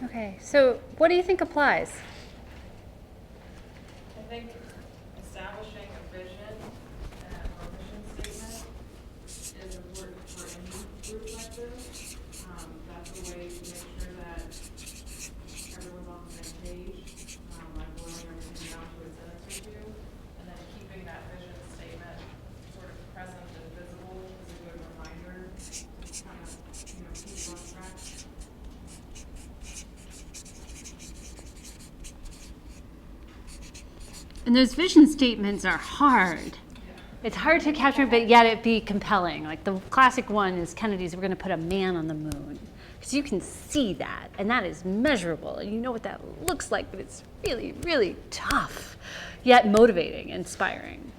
Okay, so what do you think applies? I think establishing a vision or mission statement is important for any group like this. That's a way to make sure that everyone's on the same page, like boiling everything down to a sentence or two, and then keeping that vision statement sort of present and visible is a good reminder to kind of, keep on track. And those vision statements are hard. It's hard to capture, but yet it be compelling. Like the classic one is Kennedy's, we're going to put a man on the moon. Because you can see that, and that is measurable, and you know what that looks like, but it's really, really tough, yet motivating, inspiring.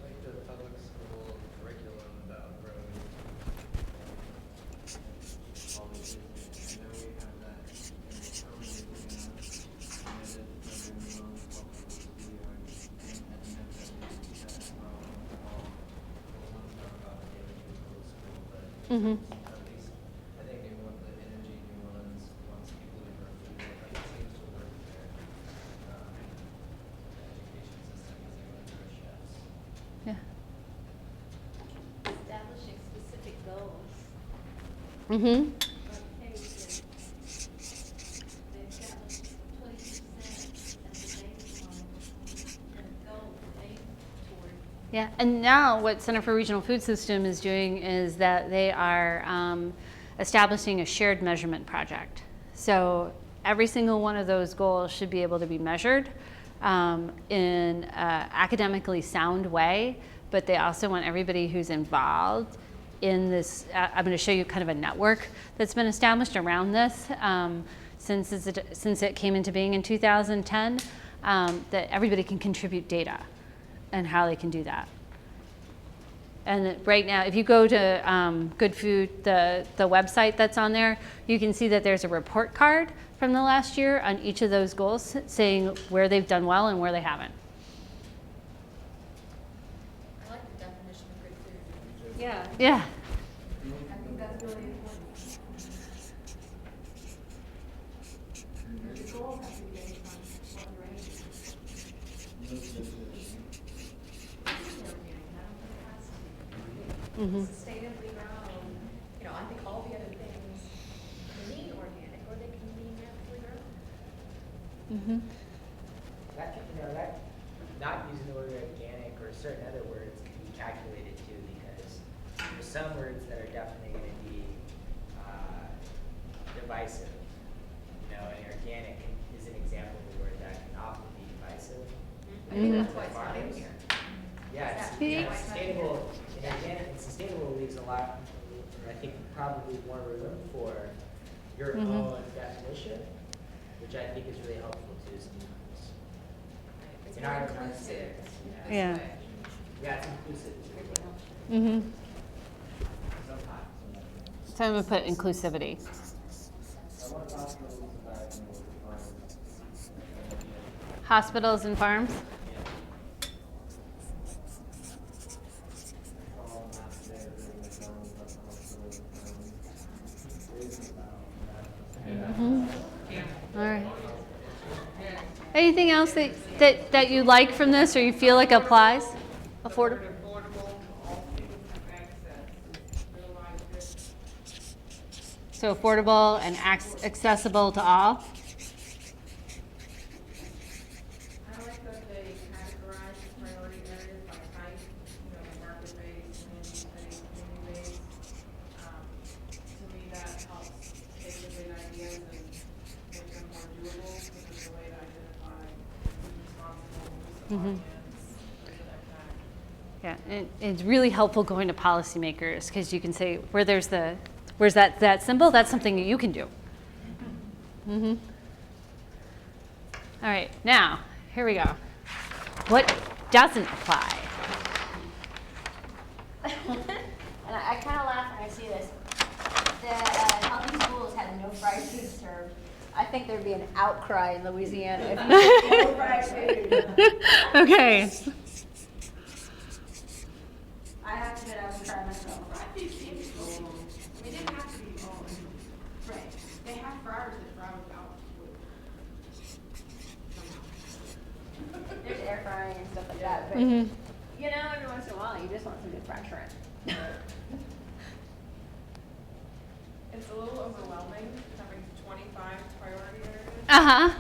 Like the public school curriculum about road policies. I know we have that in Louisiana, Mm-hmm. at least I think in what the Energy New Orleans wants people to go through, like it seems to work there. Education system using like for chefs. Yeah. Establishing specific goals. Mm-hmm. Like Peggy said, they established 20% as the baseline and a goal to aim toward. Yeah, and now what Center for Regional Food System is doing is that they are establishing a shared measurement project. So every single one of those goals should be able to be measured in an academically sound way, but they also want everybody who's involved in this. I'm going to show you kind of a network that's been established around this since it came into being in 2010, that everybody can contribute data and how they can do that. And right now, if you go to Good Food, the website that's on there, you can see that there's a report card from the last year on each of those goals saying where they've done well and where they haven't. I like the definition of good food. Yeah. I think that's really important. The goal has to be based on what the range is. Mm-hmm. Sustainably grown, I think all the other things can mean organic or they can mean naturally grown. Mm-hmm. That not using the word organic or certain other words can be calculated too, because there's some words that are definitely going to be divisive. And organic is an example of a word that can often be divisive. I think that's why it's not in here. Yeah, it's sustainable. And organic and sustainable leaves a lot, I think, probably more room for your own definition, which I think is really helpful too sometimes. It's In more our inclusive. Yeah. Yeah, it's inclusive. Mm-hmm. Sometimes. So I'm going to put inclusivity. Hospitals and farms. Mm-hmm. All right. Anything else that you like from this or you feel like applies? Affordable? All people have access, realize it. So affordable and accessible to all? I like that they categorize priority areas by type, market-based, land-based, community-based. To me, that helps take the big ideas and make them more doable, which is the way to identify who's responsible, who's the Mhm. audience, who's the impact. Yeah, and it's really helpful going to policymakers because you can say, where's that symbol? That's something that you can do. Mm-hmm. All right, now, here we go. What doesn't apply? And I kind of laugh when I see this. The healthy schools had no fried food served. I think there'd be an outcry in Louisiana if you had no fried food. Okay. I have to go down and try myself. Fried food seems cool. I mean, it didn't have to be all. Right. They have fryers that but, Mhm. you know, every once in a while, you just want some good fried shrimp. It's a little overwhelming having 25 priority areas. Uh-huh.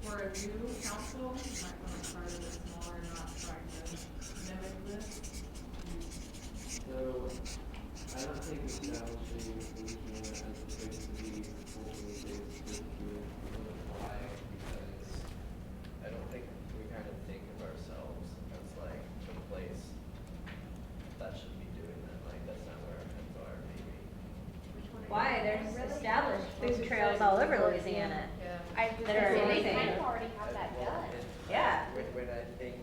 For a new council, you might want to start a bit smaller and not try to mimic this. So, I don't think establishing Louisiana as a place to be culturally based is good. Why? Because I don't think we kind of think of ourselves as like the place that should be doing that. Like, that's not where our heads are, maybe. Why? There's established food trails all over Louisiana. That are They amazing. kind of already have that Well, done. and Yeah. When I think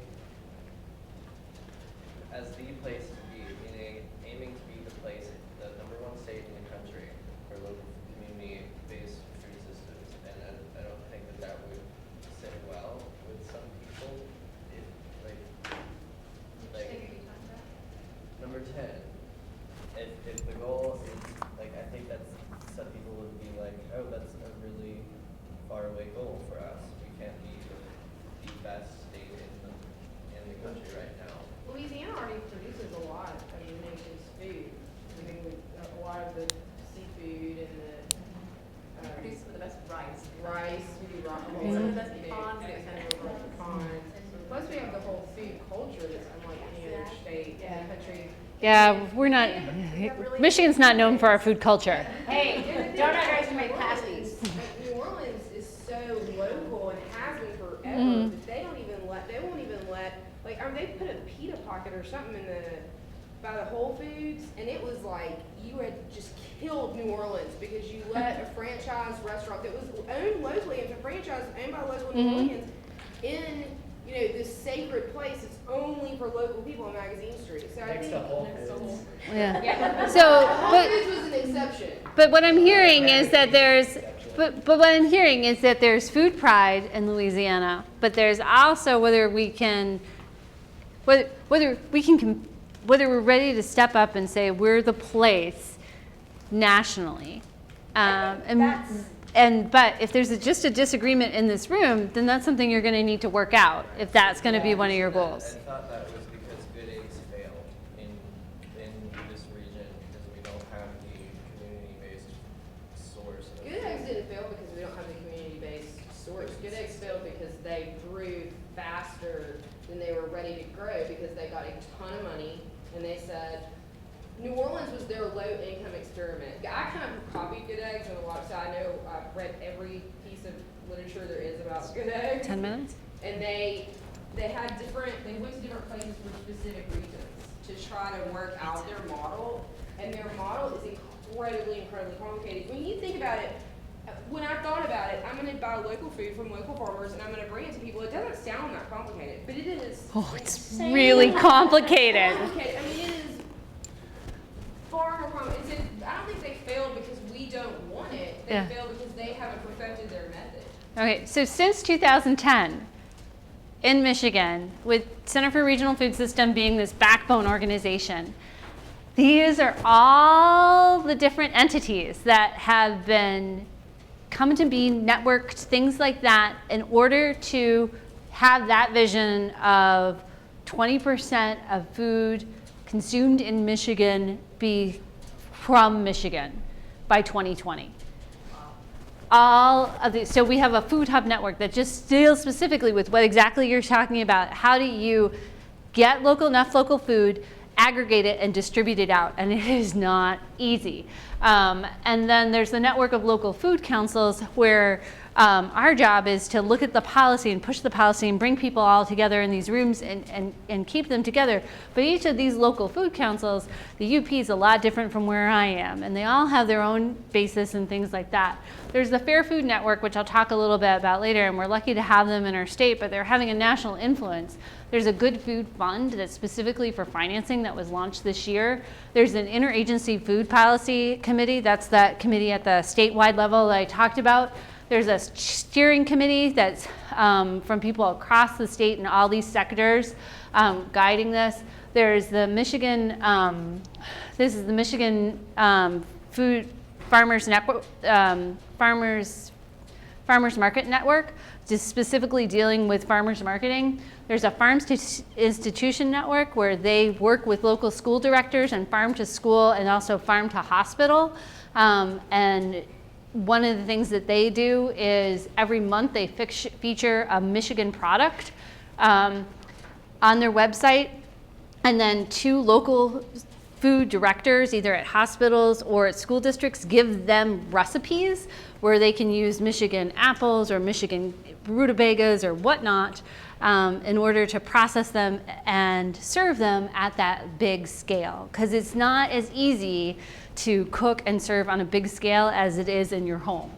as the place to be, meaning aiming to be the place, the #1 state in the country for local community-based food systems, and I don't think that would sit well with some people. If number 10, if the goal is like, I think that's some people would be like, oh, that's a really far away goal for us. We can't be the best state in the country right now. Louisiana already produces a lot of the nation's food. I mean, a lot of the seafood and the Produce some of the best rice. rice, we do rock Some of the best pecans. pecans. Plus, we have the whole food culture that's unlike any other state in the country. Yeah, we're not, Michigan's not known for our food culture. Hey, don't underestimate pasties. Like, New Orleans is so local and has been forever Mhm. that they won't even let, like, they put a pita pocket or something by the Whole Foods, and it was like you had just killed New Orleans because you let a franchise restaurant that was owned locally, and a franchise owned by local New Mhm. Orleans in, this sacred place. It's only for local people on Magazine Street. So I Next think to Whole next to Foods. Whole- Yeah. So, Whole but, Foods was an exception. but what I'm hearing is that but what I'm hearing is that there's food pride in Louisiana, but there's also whether we're ready to step up and say we're the place nationally. But if there's just a disagreement in this room, then that's something you're going to need to work out if that's going to be one of your goals. I thought that was because good eggs fail in this region because we don't have the community-based source. of Good Eggs food. didn't fail because we don't have the community-based source. Good Eggs failed because they grew faster than they were ready to grow because they got a ton of money and they said, New Orleans was their low-income experiment. I kind of copied Good Eggs on a lot, so I know I've read every piece of literature there is about Good Eggs. 10 minutes? And they went to different places for specific reasons to try to work out their model. And their model is incredibly complicated. When you think about it, when I thought about it, I'm going to buy local food from local farmers and I'm going to bring it to people. It doesn't sound that complicated, but it is. Oh, it's insanely really complicated. complicated. I mean, it is far more complicated. I don't think they failed because we don't want it. They Yeah. failed because they haven't perfected their method. Okay, so since 2010, in Michigan, with Center for Regional Food System being this backbone organization, these are all the different entities that have been come to be networked, things like that, in order to have that vision of 20% of food consumed in Michigan be from Michigan by 2020. All of these, so we have a food hub network that just deals specifically with what exactly you're talking about. How do you get enough local food, aggregate it, and distribute it out? And it is not easy. And then there's the network of local food councils where our job is to look at the policy and push the policy and bring people all together in these rooms and keep them together. But each of these local food councils, the UP is a lot different from where I am, and they all have their own basis and things like that. There's the Fair Food Network, which I'll talk a little bit about later, and we're lucky to have them in our state, but they're having a national influence. There's a Good Food Fund that's specifically for financing that was launched this year. There's an Interagency Food Policy Committee. That's that committee at the statewide level that I talked about. There's a steering committee that's from people across the state in all these sectors guiding this. There's the Michigan, this is the Michigan Food Farmers Network, farmers market network, just specifically dealing with farmers marketing. There's a farm institution network where they work with local school directors and farm to school and also farm to hospital. And one of the things that they do is every month they feature a Michigan product on their website, and then 2 local food directors, either at hospitals or at school districts, give them recipes where they can use Michigan apples or Michigan rutabagas or whatnot in order to process them and serve them at that big scale. Because it's not as easy to cook and serve on a big scale as it is in your home.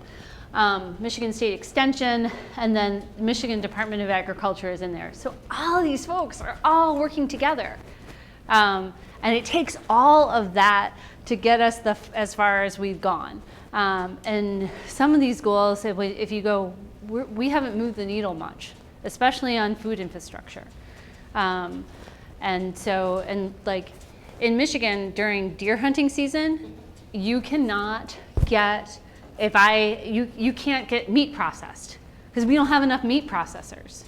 Michigan State Extension, and then Michigan Department of Agriculture is in there. So all of these folks are all working together. And it takes all of that to get us as far as we've gone. And some of these goals, if you go, we haven't moved the needle much, especially on food infrastructure. And like in Michigan during deer hunting season, you cannot get, you can't get meat processed because we don't have enough meat processors.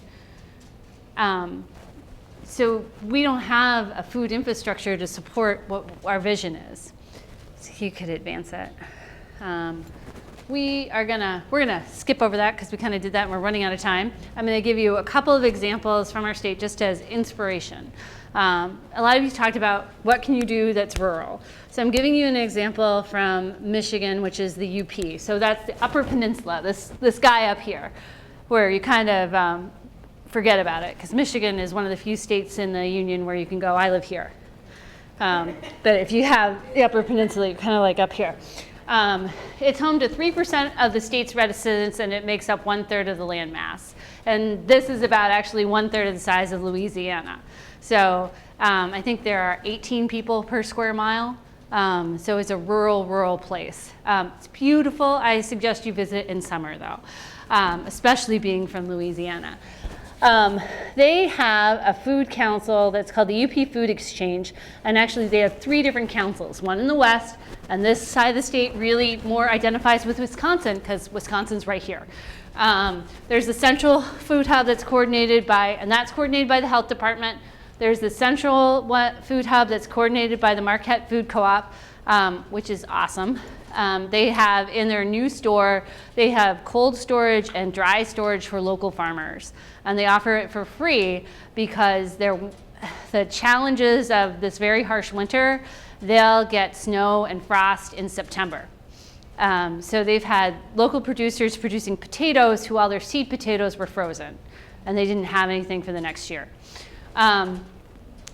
So we don't have a food infrastructure to support what our vision is. So you could advance it. We're gonna skip over that because we kind of did that and we're running out of time. I'm gonna give you a couple of examples from our state just as inspiration. A lot of you talked about what can you do that's rural. So I'm giving you an example from Michigan, which is the UP. So that's the Upper Peninsula, this guy up here, where you kind of forget about it, because Michigan is one of the few states in the union where you can go, I live here. But if you have the Upper Peninsula, you're kind of like up here. It's home to 3% of the state's residents, and it makes up 1/3 of the land mass. And this is about actually 1/3 of the size of Louisiana. So I think there are 18 people per square mile. So it's a rural place. It's beautiful. I suggest you visit in summer though, especially being from Louisiana. They have a food council that's called the UP Food Exchange, and actually they have 3 different councils, one in the west, and this side of the state really more identifies with Wisconsin because Wisconsin's right here. There's the central food hub that's coordinated by the health department. There's the central food hub that's coordinated by the Marquette Food Co-op, which is awesome. They have in their new store, they have cold storage and dry storage for local farmers. And they offer it for free because the challenges of this very harsh winter, they'll get snow and frost in September. So they've had local producers producing potatoes who all their seed potatoes were frozen and they didn't have anything for the next year.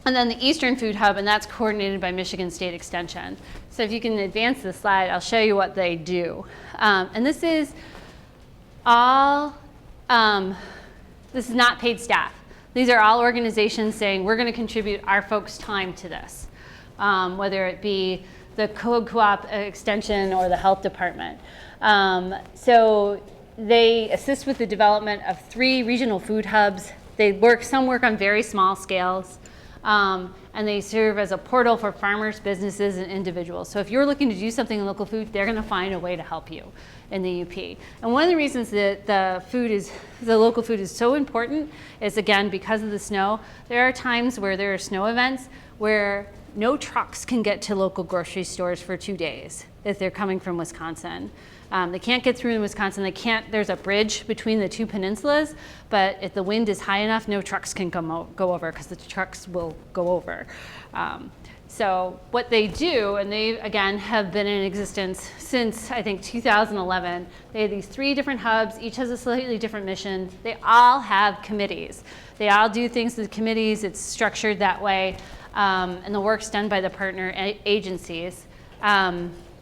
And then the Eastern Food Hub, and that's coordinated by Michigan State Extension. So if you can advance the slide, I'll show you what they do. And this is all, this is not paid staff. These are all organizations saying we're going to contribute our folks' time to this, whether it be the co-op extension or the health department. So they assist with the development of 3 regional food hubs. Some work on very small scales. And they serve as a portal for farmers, businesses, and individuals. So if you're looking to do something in local food, they're going to find a way to help you in the UP. And one of the reasons that the local food is so important is, again, because of the snow. There are times where there are snow events where no trucks can get to local grocery stores for 2 days if they're coming from Wisconsin. They can't get through in Wisconsin. There's a bridge between the 2 peninsulas, but if the wind is high enough, no trucks can go over because the trucks will go over. So what they do, and they, again, have been in existence since, I think, 2011. They have these 3 different hubs. Each has a slightly different mission. They all have committees. They all do things with committees. It's structured that way. And the work's done by the partner agencies.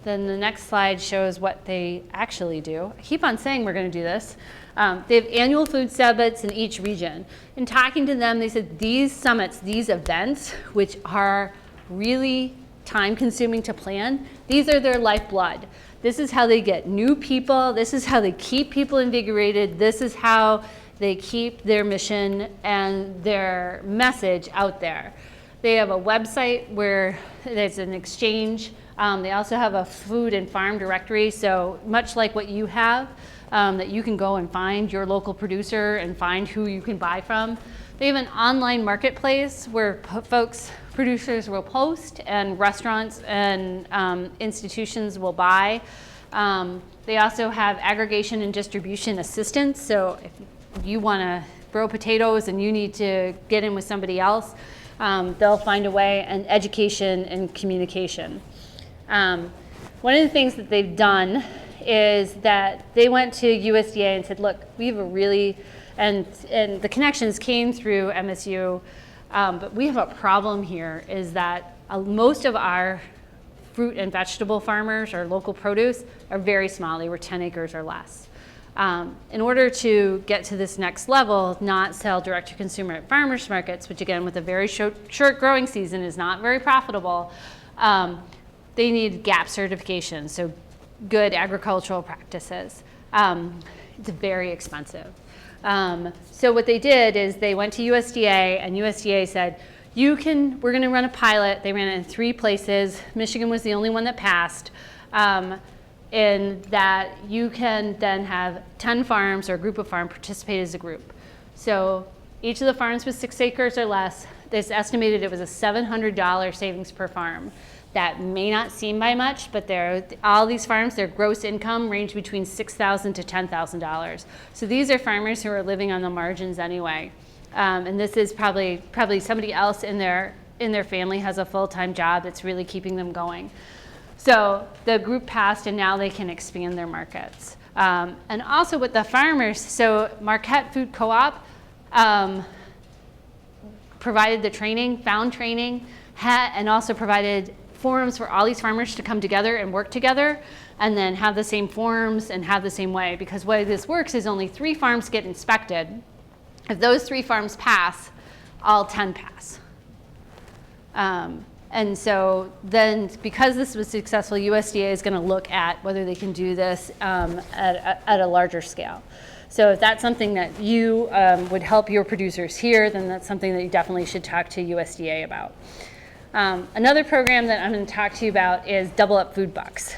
Then the next slide shows what they actually do. I keep on saying we're going to do this. They have annual food summits in each region. In talking to them, they said these summits, these events, which are really time-consuming to plan, these are their lifeblood. This is how they get new people. This is how they keep people invigorated. This is how they keep their mission and their message out there. They have a website where there's an exchange. They also have a food and farm directory, so much like what you have, that you can go and find your local producer and find who you can buy from. They have an online marketplace where producers will post and restaurants and institutions will buy. They also have aggregation and distribution assistance, so if you want to grow potatoes and you need to get in with somebody else, they'll find a way, and education and communication. One of the things that they've done is that they went to USDA and said, look, we have a really, and the connections came through MSU, but we have a problem here is that most of our fruit and vegetable farmers or local produce are very small. They were 10 acres or less. In order to get to this next level, not sell direct to consumer at farmers markets, which again with a very short growing season is not very profitable, they need GAP certification, so good agricultural practices. It's very expensive. So what they did is they went to USDA, and USDA said, we're going to run a pilot. They ran it in 3 places. Michigan was the only one that passed. In that you can then have 10 farms or a group of farms participate as a group. So each of the farms was 6 acres or less. It's estimated it was a $700 savings per farm. That may not seem by much, but all these farms, their gross income range between $6,000 to $10,000. So these are farmers who are living on the margins anyway. And this is probably somebody else in their family has a full-time job that's really keeping them going. So the group passed, and now they can expand their markets. And also with the farmers, so Marquette Food Co-op provided the training, found training, and also provided forums for all these farmers to come together and work together and then have the same forums and have the same way. Because the way this works is only 3 farms get inspected. If those 3 farms pass, all 10 pass. And so then, because this was successful, USDA is going to look at whether they can do this at a larger scale. So if that's something that you would help your producers here, then that's something that you definitely should talk to USDA about. Another program that I'm going to talk to you about is Double Up Food Bucks,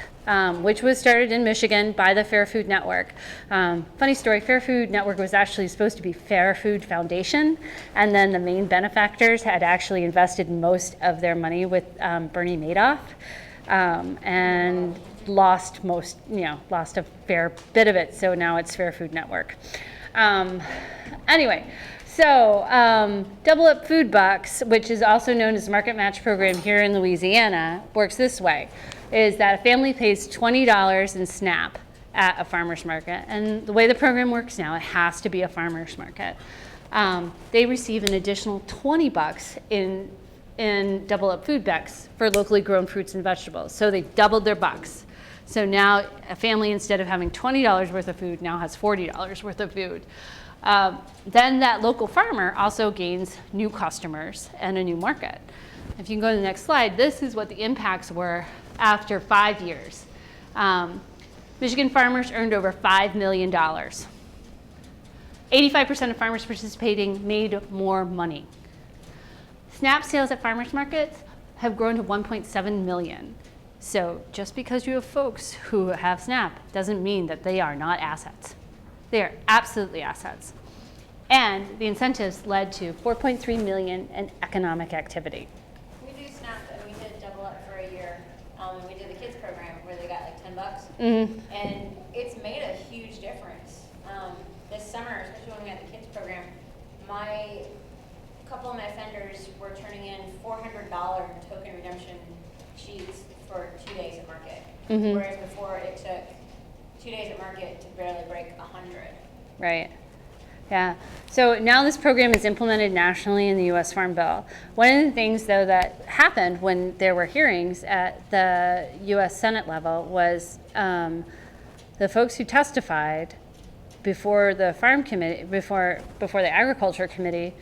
which was started in Michigan by the Fair Food Network. Funny story, Fair Food Network was actually supposed to be Fair Food Foundation, and then the main benefactors had actually invested most of their money with Bernie Madoff, and lost a fair bit of it, so now it's Fair Food Network. Anyway, so Double Up Food Bucks, which is also known as Market Match Program here in Louisiana, works this way, is that a family pays $20 in SNAP at a farmer's market. And the way the program works now, it has to be a farmer's market. They receive an additional $20 in Double Up Food Bucks for locally grown fruits and vegetables. So they doubled their bucks. So now a family, instead of having $20 worth of food, now has $40 worth of food. Then that local farmer also gains new customers and a new market. If you can go to the next slide, this is what the impacts were after 5 years. Michigan farmers earned over $5 million. 85% of farmers participating made more money. SNAP sales at farmers markets have grown to 1.7 million. So just because you have folks who have SNAP doesn't mean that they are not assets. They are absolutely assets. And the incentives led to 4.3 million in economic activity. We do SNAP, and we did Double Up for a year. And we did the kids program where they got like $10. Mm-hmm. And it's made a huge difference. This summer, especially when we had the kids program, a couple of my offenders were turning in $400 token redemption sheets for 2 days at market. Mm-hmm. Whereas before it took 2 days at market to barely break 100. Right. Yeah. So now this program is implemented nationally in the U.S. Farm Bill. One of the things, though, that happened when there were hearings at the U.S. Senate level was the folks who testified before the Farm Committee, before the Agriculture Committee,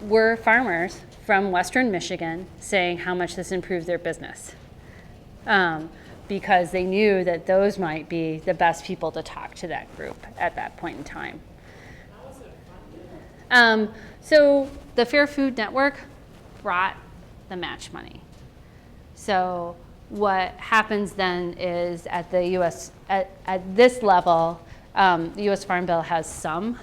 were farmers from Western Michigan saying how much this improved their business. Because they knew that those might be the best people to talk to that group at that point in time. How was it funded? So the Fair Food Network brought the match money. So what happens then is at the U.S. at this level, the U.S. Farm Bill has some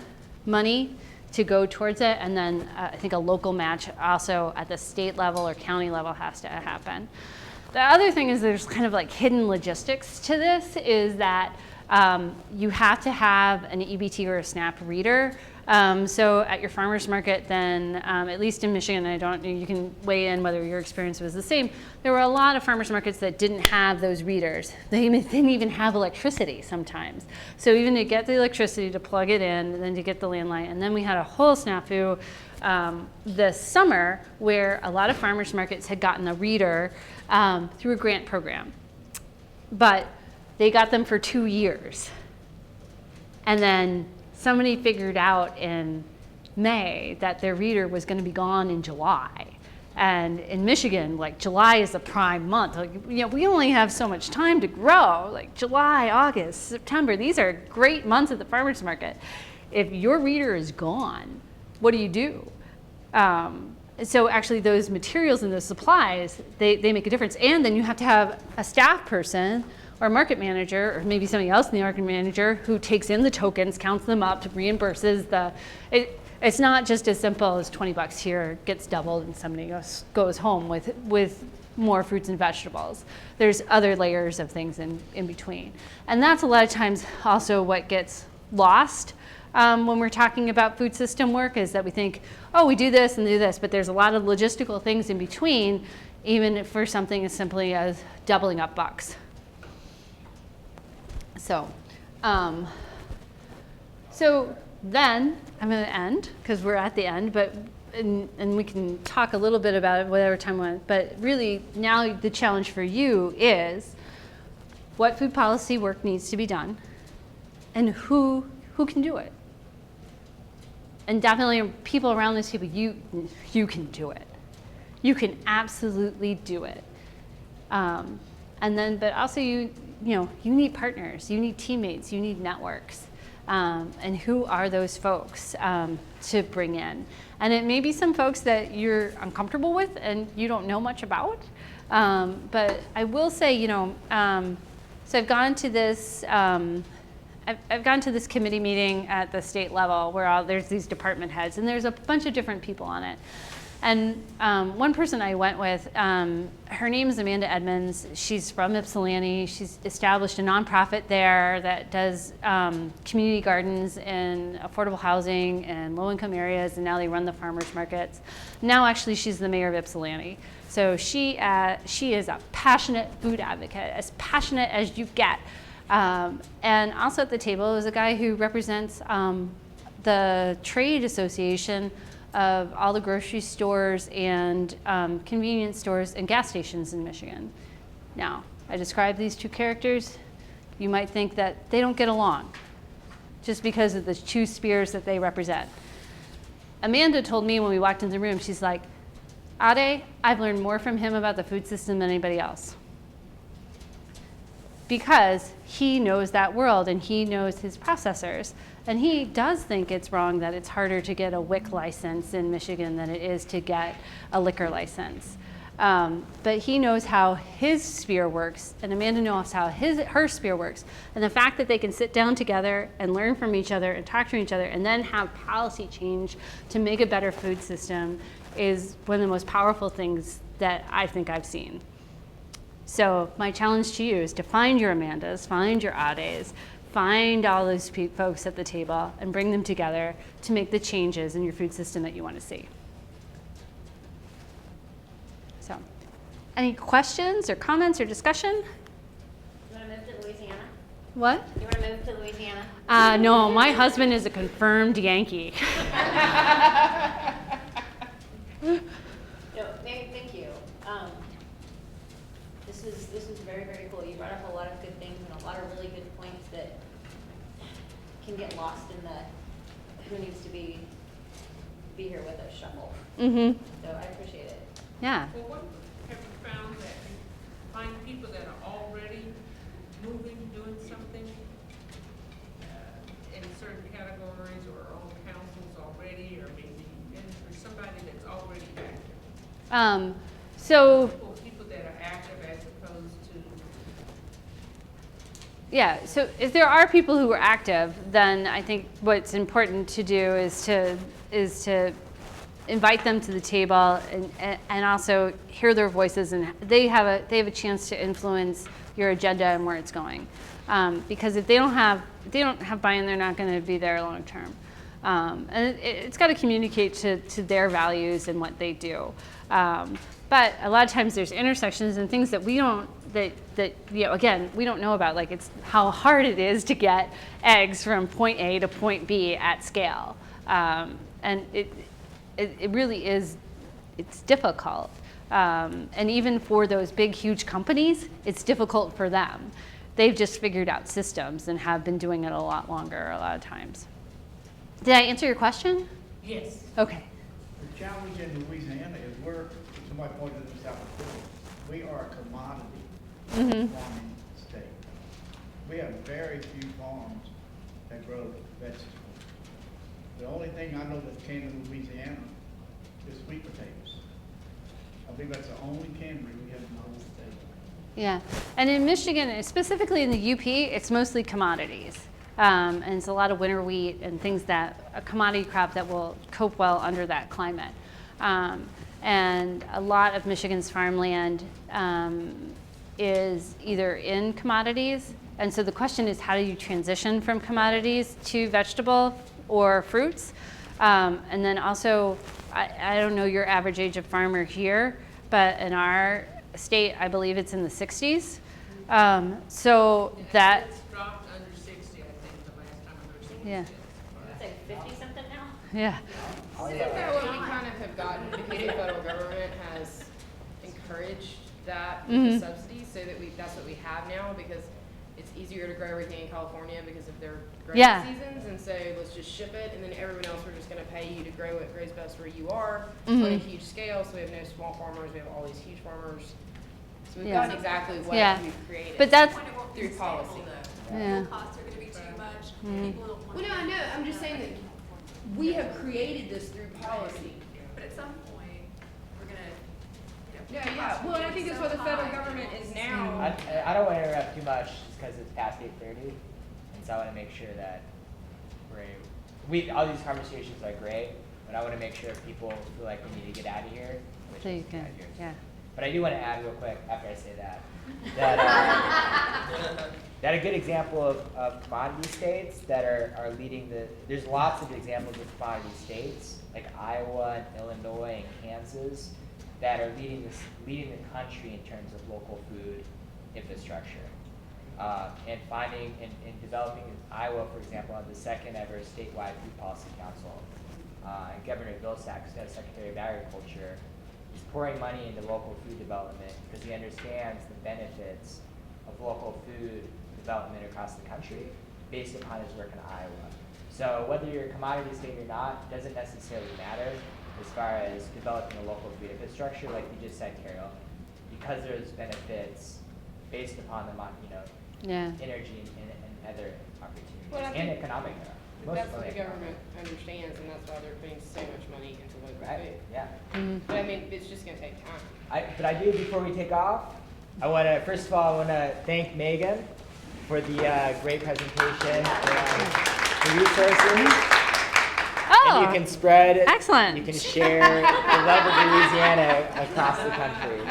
money to go towards it, and then I think a local match also at the state level or county level has to happen. The other thing is there's kind of like hidden logistics to this, is that you have to have an EBT or a SNAP reader. So at your farmer's market, then at least in Michigan, you can weigh in whether your experience was the same. There were a lot of farmers markets that didn't have those readers. They didn't even have electricity sometimes. So even to get the electricity to plug it in, and then to get the landline, and then we had a whole snafu this summer where a lot of farmers markets had gotten a reader through a grant program, but they got them for 2 years, and then somebody figured out in May that their reader was going to be gone in July. And in Michigan, like, July is a prime month. Like, you know, we only have so much time to grow. Like July, August, September, these are great months at the farmer's market. If your reader is gone, what do you do? So actually those materials and those supplies, they make a difference. And then you have to have a staff person or a market manager, or maybe somebody else in the market manager, who takes in the tokens, counts them up, reimburses the. It's not just as simple as $20 here gets doubled and somebody goes home with more fruits and vegetables. There's other layers of things in between, and that's a lot of times also what gets lost when we're talking about food system work, is that we think, oh, we do this and do this, but there's a lot of logistical things in between, even for something as simply as doubling up bucks. So, so then I'm going to end, because we're at the end, and we can talk a little bit about it whatever time we want. But really, now the challenge for you is what food policy work needs to be done, and who can do it. And definitely, people around this table, you can do it. You can absolutely do it. And then, but also you need partners, you need teammates, you need networks. And who are those folks to bring in? And it may be some folks that you're uncomfortable with and you don't know much about. But I will say, so I've gone to this, I've gone to this committee meeting at the state level where there's these department heads, and there's a bunch of different people on it. And one person I went with, her name is Amanda Edmonds. She's from Ypsilanti. She's established a nonprofit there that does community gardens in affordable housing and low-income areas, and now they run the farmers markets. Now, actually, she's the mayor of Ypsilanti. So she is a passionate food advocate, as passionate as you get. And also at the table is a guy who represents the trade association of all the grocery stores and convenience stores and gas stations in Michigan. Now, I describe these two characters. You might think that they don't get along just because of the two spheres that they represent. Amanda told me when we walked into the room, she's like, Ade, I've learned more from him about the food system than anybody else. Because he knows that world and he knows his processors. And he does think it's wrong that it's harder to get a WIC license in Michigan than it is to get a liquor license. But he knows how his sphere works, and Amanda knows how her sphere works. And the fact that they can sit down together and learn from each other and talk to each other and then have policy change to make a better food system is one of the most powerful things that I think I've seen. So my challenge to you is to find your Amandas, find your Ades, find all those folks at the table and bring them together to make the changes in your food system that you want to see. So, any questions or comments or discussion? You want to move to Louisiana? What? You want to move to Louisiana? No, my husband is a confirmed Yankee. No, thank you. This is very, very cool. You brought up a lot of good things and a lot of really good points that can get lost in the who needs to be here with us shuffle. Mm-hmm. So I appreciate it. Yeah. Well, what have you found that you find people that are already moving, doing something in certain categories or on councils already, or maybe for somebody that's already active? So, People that are active as opposed to. yeah, so if there are people who are active, then I think what's important to do is to invite them to the table and also hear their voices, and they have a chance to influence your agenda and where it's going. Because if they don't have buy-in, they're not going to be there long term. And it's got to communicate to their values and what they do. But a lot of times there's intersections and things that we don't, again, we don't know about. Like, it's how hard it is to get eggs from point A to point B at scale. And it really is, it's difficult. And even for those big, huge companies, it's difficult for them. They've just figured out systems and have been doing it a lot longer a lot of times. Did I answer your question? Yes. Okay. The challenge in Louisiana is somebody pointed this out before, we are a commodity farming state. We have very few farms that grow vegetables. The only thing I know that can in Louisiana is sweet potatoes. I believe that's the only cannery we have in the whole state. Yeah, and in Michigan, specifically in the UP, it's mostly commodities. And it's a lot of winter wheat and things a commodity crop that will cope well under that climate. And a lot of Michigan's farmland is either in commodities, and so the question is, how do you transition from commodities to vegetable or fruits? And then also, I don't know your average age of farmer here, but in our state, I believe it's in the 60s. So that, It's dropped under 60, I think, the last time I heard. yeah, It's like 50-something now? yeah, Isn't that what we kind of have gotten because the federal government has encouraged that with the subsidies, so that that's what we have now, because it's easier to grow everything in California because of their growing Yeah. seasons, and so let's just ship it, and then everyone else, we're just going to pay you to grow what grows best where you are on a huge scale. So we have no small farmers, we have all these huge farmers. So we've Yeah. gotten exactly what Yeah. we've created. but that's, through policy. yeah. Costs are gonna be too much, people don't want. Well, no, I know. I'm just saying that we have created this through policy. But at some point, we're gonna, Yeah, yeah. Well, and I think that's what the federal government is now. I don't want to interrupt too much just because it's past 8:30, and so I want to make sure that all these conversations are great, but I want to make sure people feel like we need to get out of here. which So you is get can, out of here. yeah. But I do want to add real quick after I say that, that a good example of commodity states that are leading there's lots of examples of commodity states like Iowa and Illinois and Kansas that are leading the country in terms of local food infrastructure. And finding and developing in Iowa, for example, on the second ever statewide food policy council. And Governor Vilsack, who's now Secretary of Agriculture, is pouring money into local food development because he understands the benefits of local food development across the country based upon his work in Iowa. So whether you're a commodity state or not doesn't necessarily matter as far as developing a local food infrastructure, like you just said, Carol, because there's benefits based upon the Yeah. energy and other opportunities Well, I and think economic. That's what the government understands, and that's why they're putting so much money into local Right? food. Yeah. But I mean, it's just gonna take time. But I do, before we take off, I want to, first of all, I want to thank Megan for the great presentation, the resources. Oh, And you can spread, excellent. you can share the love of Louisiana across the country.